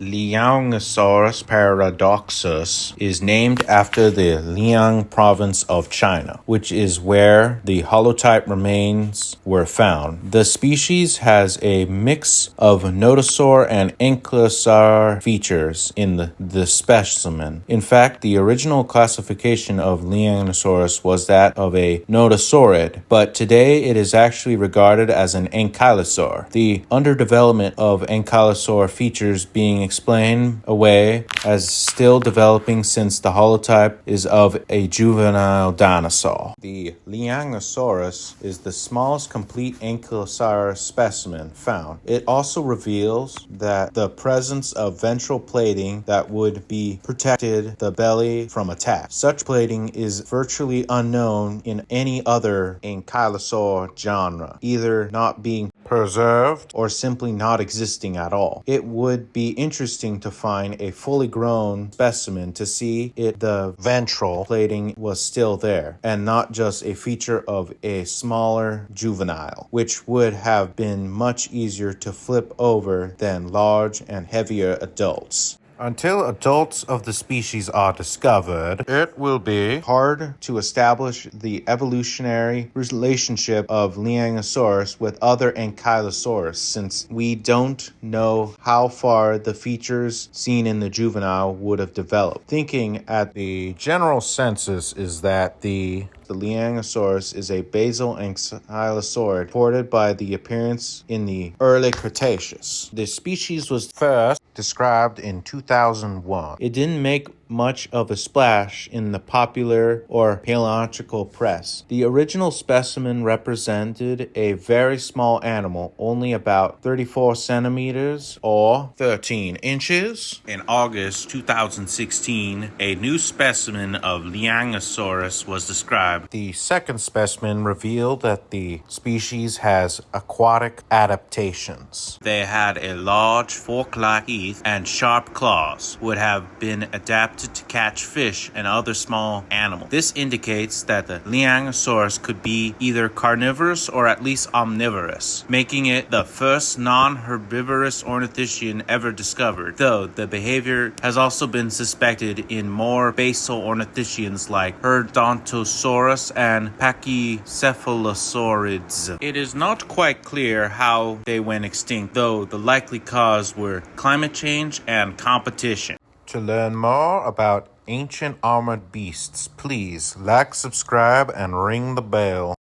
Liangsaurus paradoxus is named after the Liang province of China, which is where the holotype remains were found. The species has a mix of nodosaur and ankylosaur features in the specimen. In fact, the original classification of Liangsaurus was that of a nodosaurid, but today it is actually regarded as an ankylosaur. The underdevelopment of Ankylosaur features being explained away as still developing since the holotype is of a juvenile dinosaur. The Liangosaurus is the smallest complete ankylosaur specimen found. It also reveals that the presence of ventral plating that would be protected the belly from attack. Such plating is virtually unknown in any other ankylosaur genre, either not being preserved or simply not existing at all. It would be interesting to find a fully grown specimen to see if the ventral plating was still there and not just a feature of a smaller juvenile, which would have been much easier to flip over than large and heavier adults. Until adults of the species are discovered, it will be hard to establish the evolutionary relationship of Liangosaurus with other Ankylosaurus, since we don't know how far the features seen in the juvenile would have developed. Thinking at the general census is that the Liangosaurus is a basal ankylosaurid reported by the appearance in the early Cretaceous. The species was first described in 2001. It didn't make much of a splash in the popular or paleontological press. The original specimen represented a very small animal, only about 34 centimeters or 13 inches. In August 2016, a new specimen of Liangosaurus was described. The second specimen revealed that the species has aquatic adaptations. They had a large fork-like teeth and sharp claws, would have been adapted to catch fish and other small animals. This indicates that the Liangosaurus could be either carnivorous or at least omnivorous, making it the first non-herbivorous ornithischian ever discovered, though the behavior has also been suspected in more basal ornithischians like Herdontosaurus and Pachycephalosaurids. It is not quite clear how they went extinct, though the likely cause were climate change and competition. To learn more about ancient armored beasts, please like, subscribe, and ring the bell.